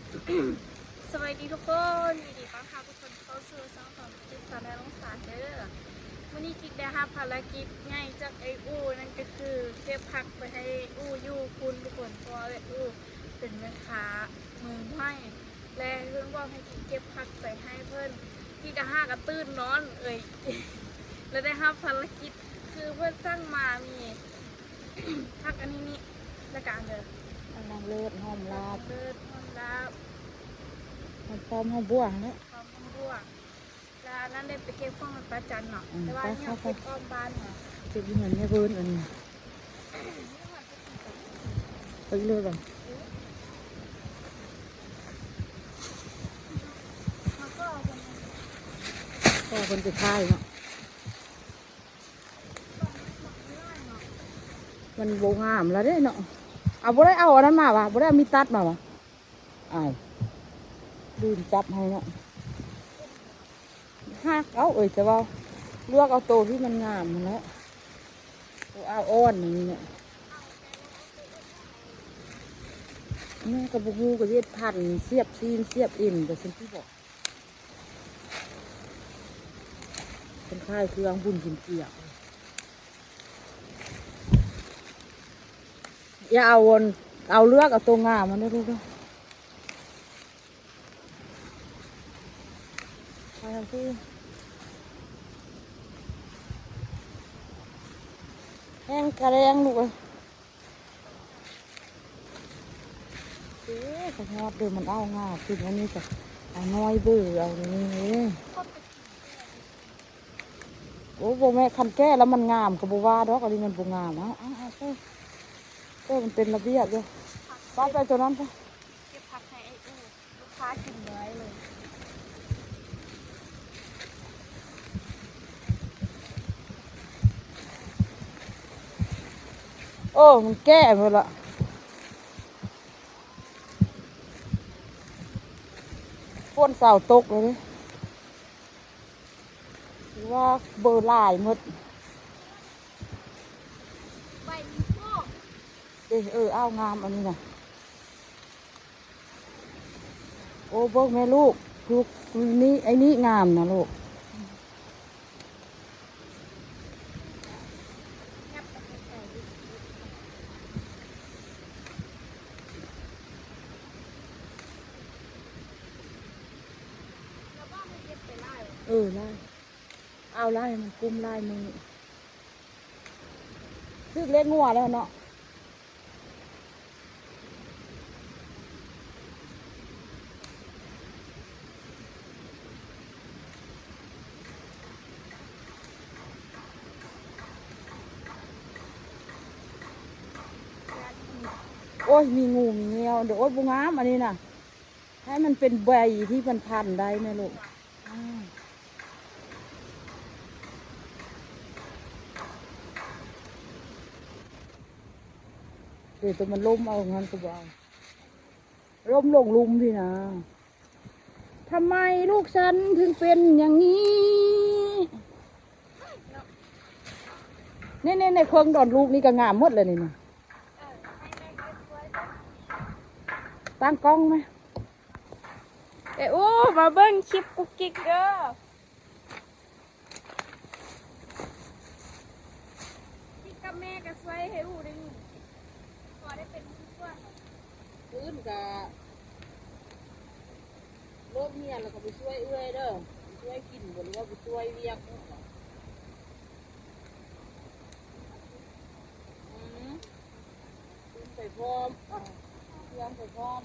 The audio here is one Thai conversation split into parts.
สวัสดีทุกคนยินดีต้อนรับทุกคนเข้าสู่ช่องของกิ๊กสาวน้อยลงสารเด้อวันนี้กิ๊กได้รับภารกิจง่ายจากไออูนั่นก็คือเก็บผักไปให้อูอยู่คุณทุกคนเพราะว่าไออูเป็นแม่ค้ามือไม้และเพื่อนบอกให้กิ๊กเก็บผักไปให้เพื่อนกิ๊กก็ห้ากระตื้นนอนแล้วได้รับภารกิจคือเพื่อนสร้างมามีผักอันนี้นี่ละกันเด้อ น้ำเลือดหอมลาบ เลิศหอมลาบ หอมปอมหอมบัวเนี่ย พร้อมทั้งบวกแล้วอันนั้นได้ไปเก็บข้องมันประจันเนาะแต่ว่าเนี่ยเก็บอ้อมบ้านเนาะ เจ็บเหมือนแม่เบิร์นอันนี้ไปเลยก่อน มันก็เอาคน ก็คนจะท้ายเนาะมันโบงามแล้วเด้เนาะเอาบ่ได้เอาอันนั้นมาวะบ่ได้เอามีตัดมาวะอ้าวดื่มจับให้เนาะหักเอาแต่ว่าเลือกเอาตัวที่มันงามมันแล้วตัวเอาอ้อนอย่างนี้เนี่ยแม่กับบุกูกับเย็ดพันเสียบซีนเสียบอินแต่ฉันที่บอกเป็นค่ายเครื่องบุญกินเกี่ยวอย่าเอาวนเอาเลือกเอาตัวงามมันได้ลูกด้วยไปทางที่แห้งกระแรงลูกเลยเอ๊ะกระทอดเดิมมันเอาง่ายขึ้นวันนี้จะเอาน้อยเบื่อเอานี่โอ้โหแม่คันแก้แล้วมันงามกับบัวดอกอันนี้มันบัวงามเอาใช่ก็มันเป็นระเบียบเลยป้าไปตัวนั้นไป เก็บผักให้ไอ้อูลูกค้ากินน้อยเลยโอ้มันแก้หมดละฝนเสาตกเลยหรือว่าเบอร์ลายหมด ใบมีโป้ง เอางามอันนี้นะโอ้เบิกแม่ลูกนี่ไอ้นี่งามนะลูกงับกับไก่ดิแล้วบ้านมันเก็บไปไล่ ไล่เอาไล่มันกุ้มไล่มือคือเล็กงัวแล้วเนาะโอ้ยมีงูมีเงี้ยวเดี๋ยวโอ้ยบุงามอันนี้นะให้มันเป็นใบที่มันพันได้ไหมลูกเดี๋ยวตัวมันล้มเอางั้นก็บอกล้มลงลุมพี่นะทำไมลูกฉันถึงเป็นอย่างนี้ในเครื่องดอนลูกนี่ก็งามหมดเลยนี่นะให้แม่เก็บไว้ก่อน ตั้งกล้องไหม ไอ้อูมาเบิ้งคลิปกุ๊กกิ๊กเด้อกิ๊กกับแม่ก็ช่วยให้อูได้นี่พอได้เป็นผู้ช่วย พื้นกับรถเมียแล้วก็ไปช่วยเอื้อยเด้อไปช่วยกินหรือว่าไปช่วยเวียกพื้นใส่พร้อมเครื่องใส่พร้อม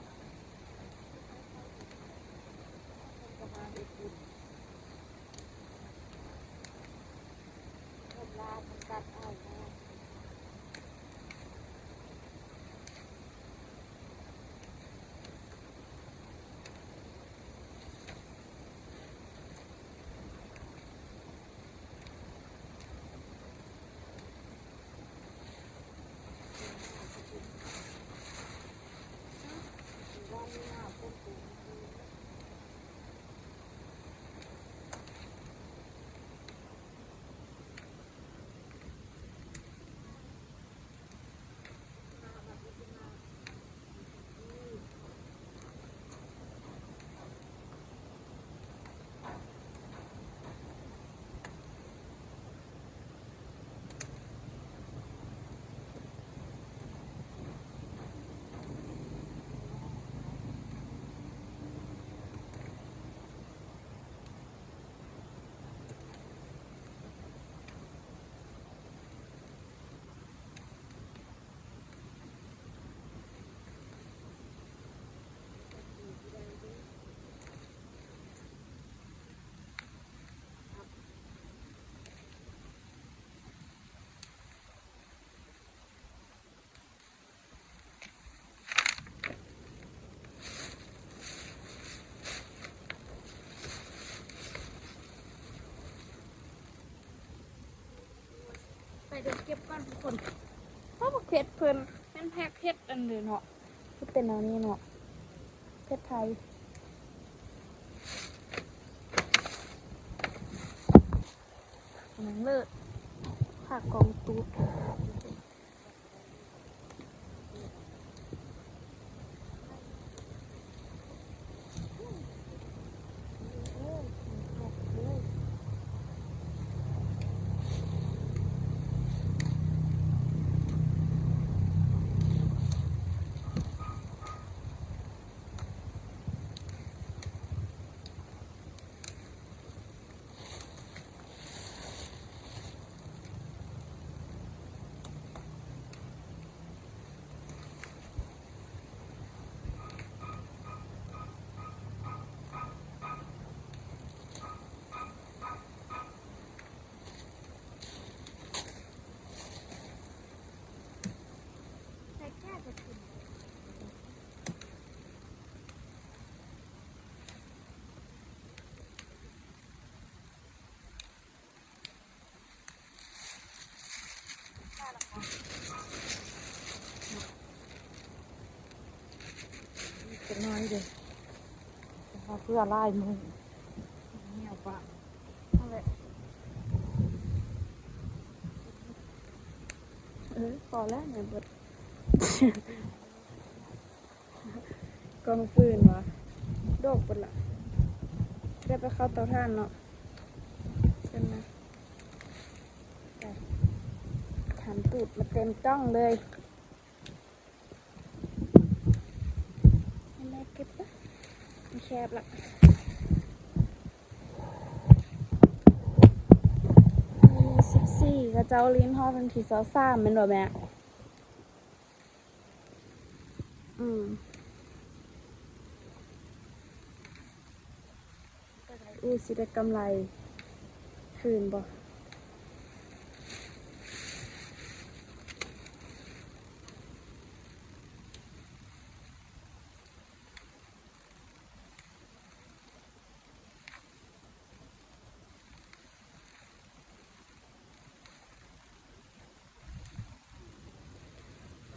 ประมาณนี้คุณทำลาทำกัดเอา เก็บก่อนทุกคนเพราะว่าเพชรเพิ่นเป็นแพ็คเพชรอันเดียวเนาะที่เป็นแนวนี้เนาะเพชรไทยหนังเลิศผักกองตูดเป็นน้อยเลยเพื่อไล่มือเงียบปะ อะไรพอแล้วเนี่ยบด กองฟืนวะโดกปดละได้ไปเข้าเตาถ่านเนาะใช่ไหมทำตูดมาเต็มต้องเลยไม่เก็บนะมันแคบละมี14กระเจ้าลิ้นห่อเป็นที่23เป็นแบบแม่สิได้กำไรคืนบ่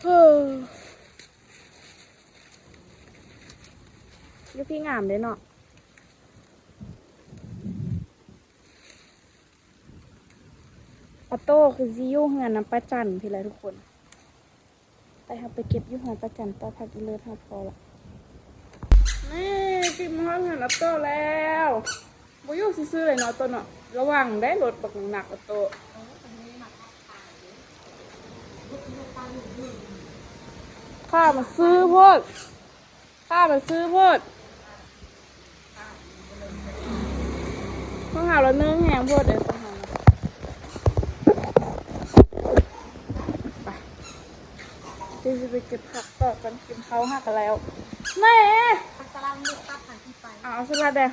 เฮ้อยูพี่งามเลยเนาะออโต้คือซิยูเงินน้ำประจันพี่ไรทุกคนไปครับไปเก็บยูหอนประจันต่อพักอีเลิศครับพอละนี่กินมาเงินออโต้แล้วบยูซื้อเลยเนาะตัวเนาะระวังได้รถบักหนักออโต้ข้ามาซื้อพดข้ามาซื้อพดต้องหาเราเนื้อแห้งพดเดี๋ยวต้องหาไปที่จะไปเก็บผักต่อกันกินเขาหักกันแล้วแม่สลัดลูกตับผ่านที่ไปเอาสลัดเด้อ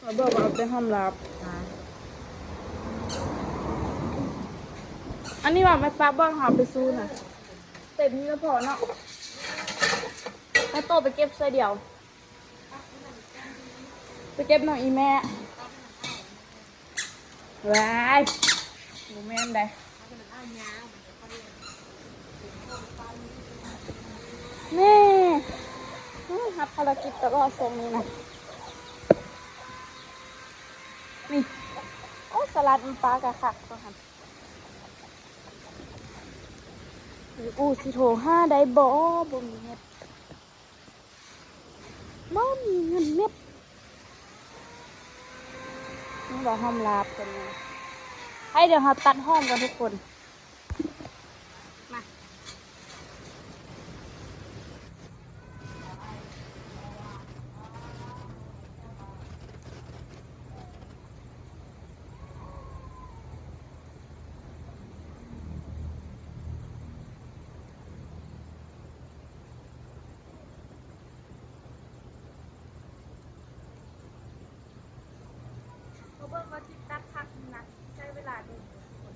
เราบอกว่าเอาไปห้อมรับอันนี้ว่าไม่ซับบ้างหาไปซูน่ะเต็มนี่ก็พอเนาะแล้วโตไปเก็บใส่เดียวไปเก็บหน่อยอีแม่ว้ายหนูแม่นได้นี่ฮับภารกิจตลอดทรงนี้นะนี่โอ้สลัดมันปลากระคักตัวค่ะสิโทร5ได้บ่มีเน็ตบ่มีเงินเน็ตนี่เราห้อมลาบกันเลยให้เดี๋ยวเราตัดห้อมกันทุกคนมาเบิ่งว่าที่ตัดพักนะใช้เวลาเดินทุกคน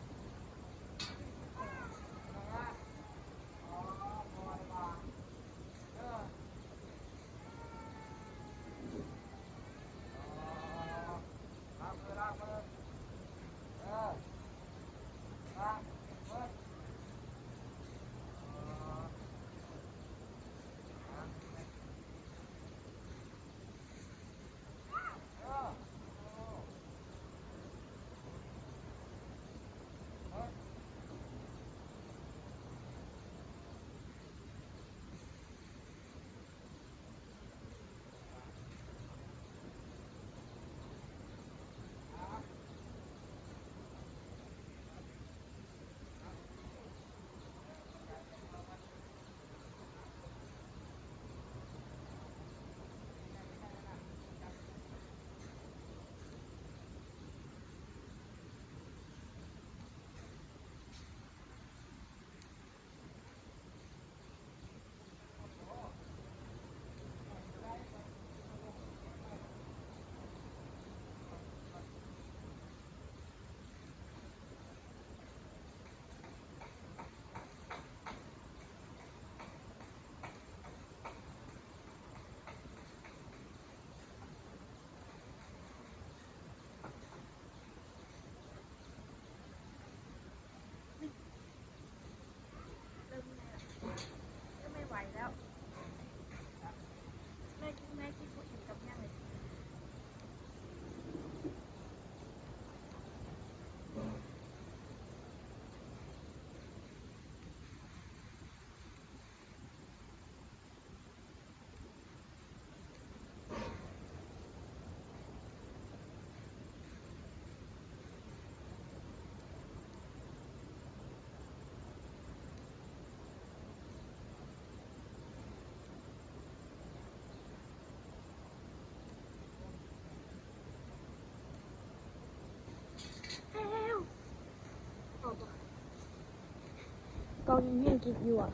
องยังเห็นกิ๊กอยู่อ่ะ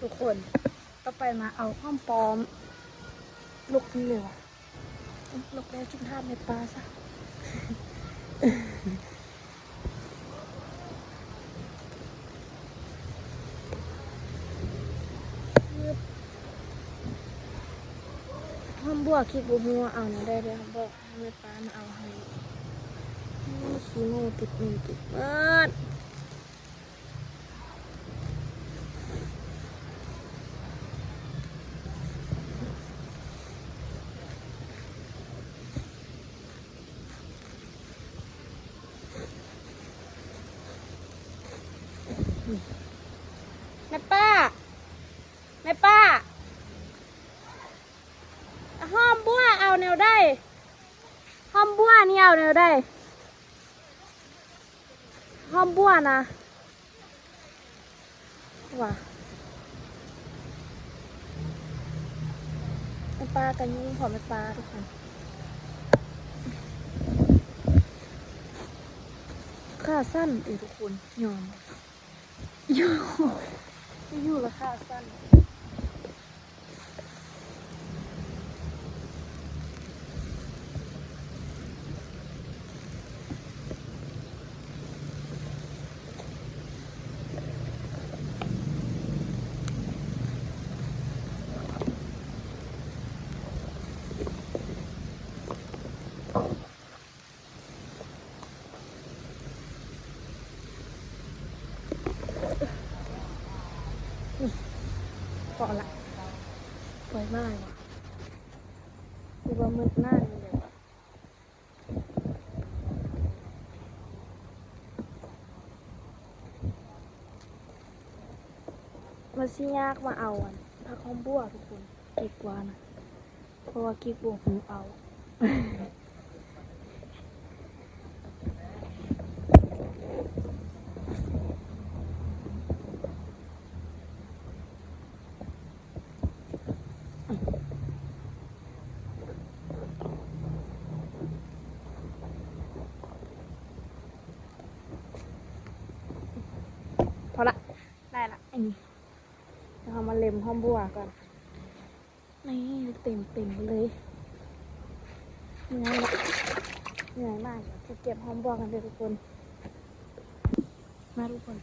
ทุกคนก็ไปมาเอาห้อมปลอมลุกนี่เลยว่ะลุกแล้วจิ้มท่าในปลาซะห้อมบัวคิดบัวหัวเอาเนี่ยได้เลยบอกให้แม่ปลามาเอาให้ขี้โม่ติดมือติดเบิดแม่ป้าห้อมบัวเอาแนวได้ห้อมบัวนี่เอาแนวได้ห้อมบัวนะว่ะแม่ป้ากันยุ่งขอแม่ป้าทุกคนขาสั้นทุกคนยอมอยู่ละขาสั้นพอละปล่อยง่ายว่ะดูว่ามืดหน้านี่เลยว่ะมันสิยากมาเอาผักหอมบัวทุกคนกิ๊กว่านะเพราะว่ากิ๊กบวกหูเอาพอละได้ละไอ้นี่เรามาเล็มหอมบัวก่อนนี่เต็มไปเลย เหนื่อยละเหนื่อยมากจะเก็บหอมบัวกันเลยทุกคนมาทุกคน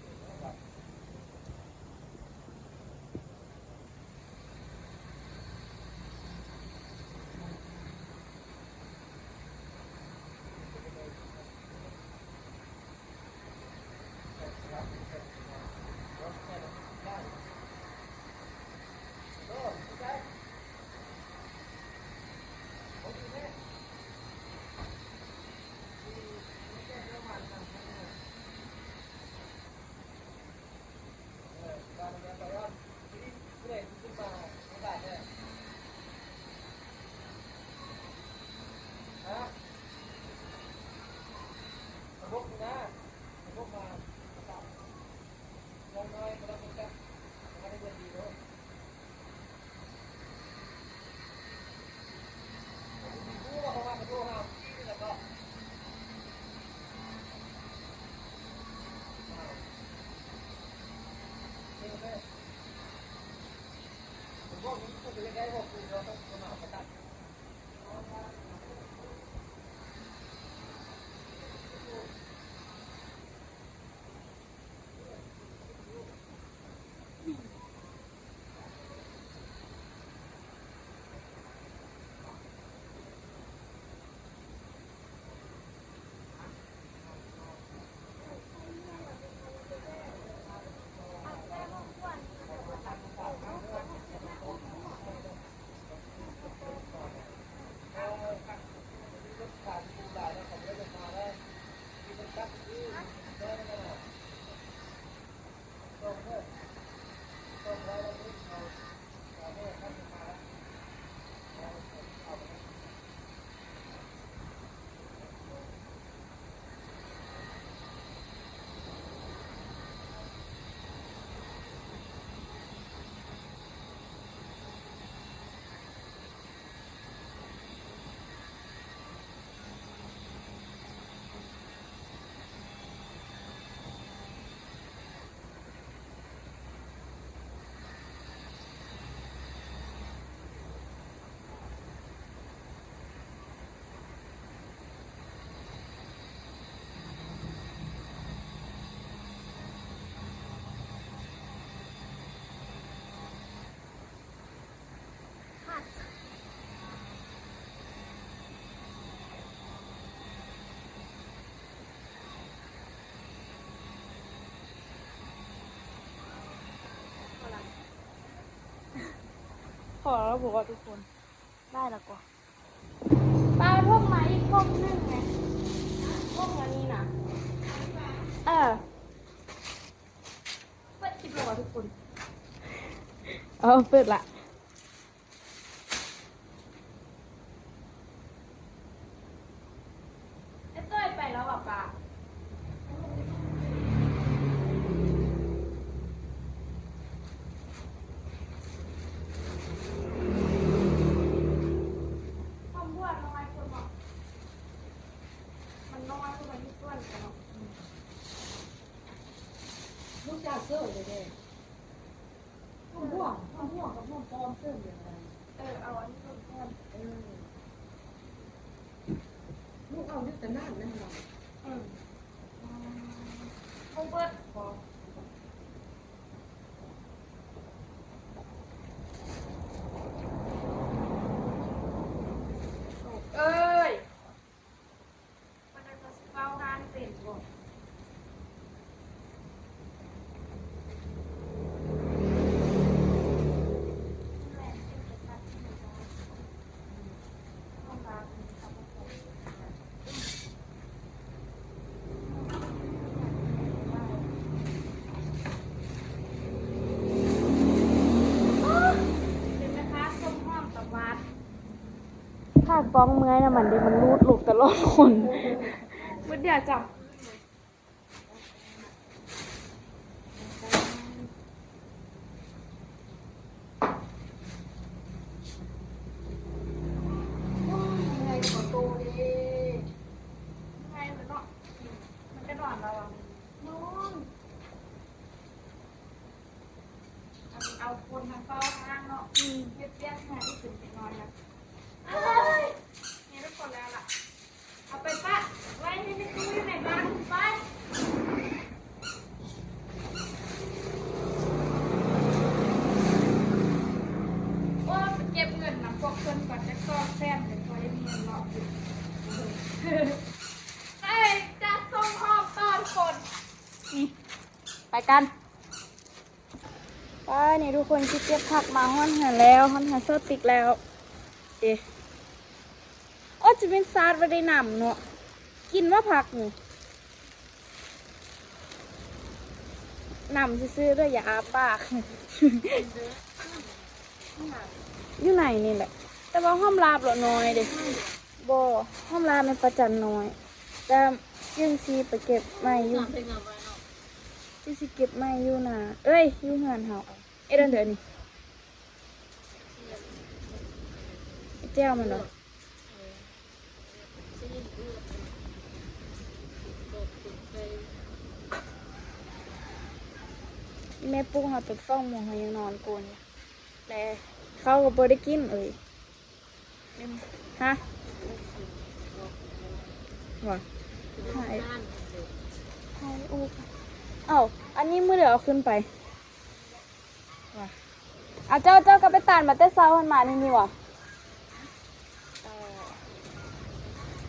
พอแล้วบอกว่าทุกคนได้แล้วก็ปลาพวกไหนอีกพวกนึงไงพวกอันนี้นะเปิดคลิปแล้วทุกคนเปิดละไอ้เต้ยไปแล้วอ่ะปลาลูกจ้าเสื้อเลยเด้ม่วงกับม่วงปลอมเสื้ออย่างไร เอาอันนี้ก่อน ลูกเอาอยู่แต่นั่นนั่นหรอ คงเปิดเอ้ยมันจะเฝ้างานเป็นบ่ถ้าฟ้องเมื่อยนะมันเดี๋ยวมันรูดลูกตลอดคนมันอยากจับไงขอโตดิไงมันเนาะมันจะนอนแล้วอ่ะนอนเอาคนมาเฝ้าข้างเนาะเย็บแยกงานที่ถึงไปนอนนะนี่ทุกคนแล้วล่ะ นี่ไปกันไปนี่ทุกคนที่เก็บผักมาห้อนหันแล้วห้อนหันเสื้อติกแล้วเอ๊ะโอ้จะเป็นซาดไปได้หนำเนาะกินว่าผักนี่หนำซื้อๆด้วยอย่าอาปาก อยู่ไหนนี่แหละแต่ว่าห้อมลาบเหรอน้อยเด็กบ่ห้อมลาบมันประจันน้อยแต่ยังซีไปเก็บไม่อยู่ที่สิเก็บไม่อยู่นะเอ้ยอยู่งานเฮาเอ็ดเดี๋ยวนี้แจ้วมันเหรอแม่ปุ้งเขาติดฟ้องมองเขายังนอนโกนแต่เขาก็บ่ได้กินฮะว่าหายอูเอ้าอันนี้มือเดี๋ยวเอาขึ้นไปว่ะเอาเจ้าก็ไปตานมาแต่เช้ามันมานี่ว่ะ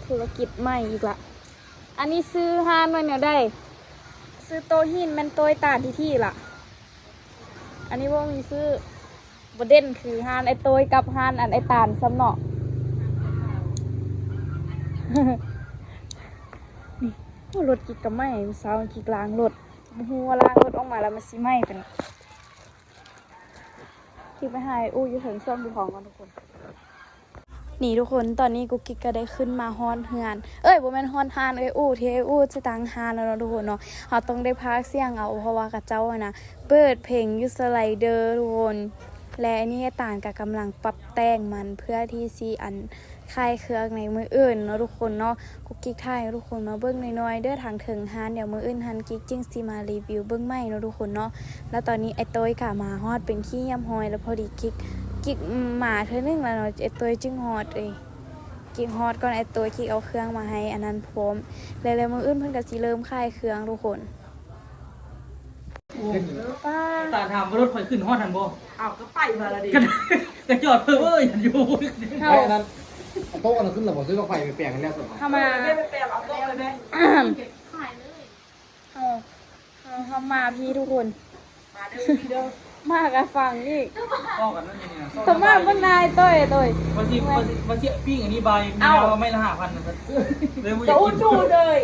ธุรกิจใหม่อีกละอันนี้ซื้อฮานไว้เนี่ยได้ซื้อโตหินมันโตยตานที่ล่ะอันนี้ว่ามีซื้อบเด่นคือฮานไอโตยกับฮานอันไอตานซ้ำเนาะ นี่โอ้รถกิกกับไหม้สาวกิกล้างรถหัวล้างรถออกมาแล้วมันสิไหม้เป็นที่ไปหายอู้อยู่ถึงซ่อมดูของกันทุกคนนี่ทุกคนตอนนี้กุ๊กกิ๊กก็ได้ขึ้นมาฮอนเฮือนบ่แม่นฮอนฮานอู้ที่อู้จะตังฮานแล้วเนาะทุกคนเนาะเราต้องได้พากเสียงเอาเพราะว่ากับเจ้าอะนะเปิดเพลงยูสไลเดอร์ทุกคนและอันนี้ต่างกับกำลังปรับแต่งมันเพื่อที่ซีอันคลายเครื่องในมืออื่นเนาะทุกคนเนาะกุ๊กกิ๊กถ่ายทุกคนมาเบิ้งน้อยๆเด้อทางถึงฮานเดี๋ยวมืออื่นฮันกิ๊กจึงสิมารีวิวเบิ้งใหม่เนาะทุกคนเนาะแล้วตอนนี้ไอ้โต้ยค่ะมาฮอดเป็นขี้ยำหอยแล้วพอดีกิ๊กหมาเธอนึงแล้วเนาะไอ้โต้ยจึงฮอดกิ๊กฮอดก่อนไอ้โต้ยกิ๊กเอาเครื่องมาให้อันนั้นพร้อมแล้วมืออื่นเพิ่นก็สิเริ่มคลายเครื่องทุกคนป้า ตาถามว่ารถไฟขึ้นฮอดทันบ่ อ้าวก็ไปมาแล้วดิ กระจอดเพิ่มอย่าอยู่ เฮา ไอ้อันนั้นโต๊ะอันนั้นขึ้นระบบซื้อกาแฟไปแปลงกันแล้วสุดท้าย เฮามา ไม่ไปแปลงเอาโต๊ะเลยไหม เฮามาพี่ทุกคน มาเด้อพี่เด้อ มากันฟังอีก ก็กันนั่นนี่นะ สมมาเบิ่งนายต้อย วันที่ปิ้งอันนี้ใบมีแล้วไม่ละ5,000นะครับเลยบ่อยา จะ ก อุ้ กิ น น ดูเลย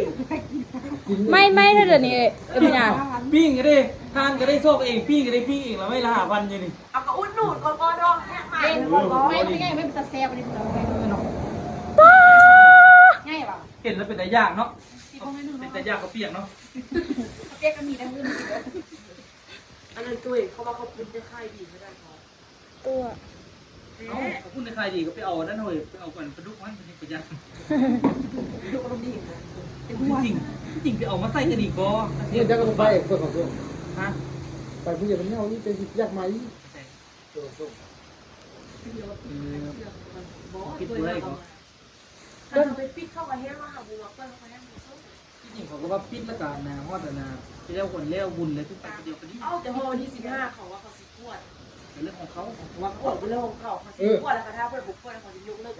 ไม่เท่าเดี๋ยวนี้พี่นา ปิ้งก็ได้ทานก็ได้โซกเองปิ้งก็ได้ปิ้งเองแล้วไม่ละ5,000อยู่นี่ เอาก็อุ้นดูดก่อนก่อนดองแม่มาเองก่อนก่อนไม่ง่ายไม่เป็นตาแซ่บเลย ง่ายป่ะ เห็นแล้วเป็นแต่ยากเนาะเป็นแต่ยากก็เปียกเนาะ เรียกกันมีทั้งอื่นอันนั้นตุ้ยเขาว่าเขาเป็นได้ค่ายดีไม่ได้เขา ตัว เอ้าคุณในใครดีก็ไปเอานั่นเฮ้ยไปเอาก่อนปลาดุกมันเป็นประหยัด ดูอารมณ์ดีนะ จริงไปเอามาใส่กันอีกบ่ นี่จะก็ไปเปิดของส่วน ฮะ ไปผู้ใหญ่เป็นเงานี่เป็นยากไหมตัวส่ง คิดดูได้ก็ เดินไปปิดเข้ามาเฮ็ดว่าหาบัวเปิ้ลเขาให้หมูส้ม จริงเขาก็ว่าปิดแล้วกันนะฮอดนะไปเรียกคนเลี้ยวบุญเลยทุกอย่างเดียวกันนี่ เอ้าแต่พอวันที่15เขาว่าเขาสิขวด เป็นเรื่องของเขา ว่าขวดเป็นเรื่องของเขาเขาสิขวดแล้วก็ถ้าเพื่อนบุกขวดเขาจะยกเลิก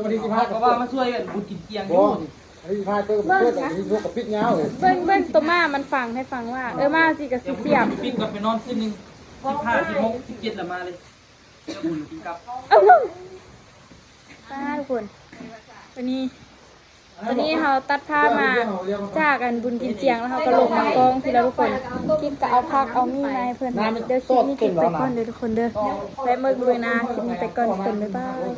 วันที่15 เพราะว่ามาช่วยกันบุญกินเกียง บ่วันที่15เติมเพื่อนวันที่16กับปิดเงาเลย เบิ่งตัวมามันฟังให้ฟังว่ามาสิกับ เดี๋ยว เสียบ ปิดก่อนไปนอนคืนนึง15 16 17ละมาเลยเดี๋ยวบุญกินกับ เอาลงป้าทุกคนวันนี้เราตัดผ้ามาจากกันบุญกินเจียงแล้วเราก็ลงมากองทีละทุกคนกินก็เอาผักเอามีดมาให้เพื่อนเดี๋ยวคลิปนี้กินไปก่อนเด้อทุกคนเด้อและเมื่อดูนะคลิปนี้ไปก่อนทุกคนบ๊ายบาย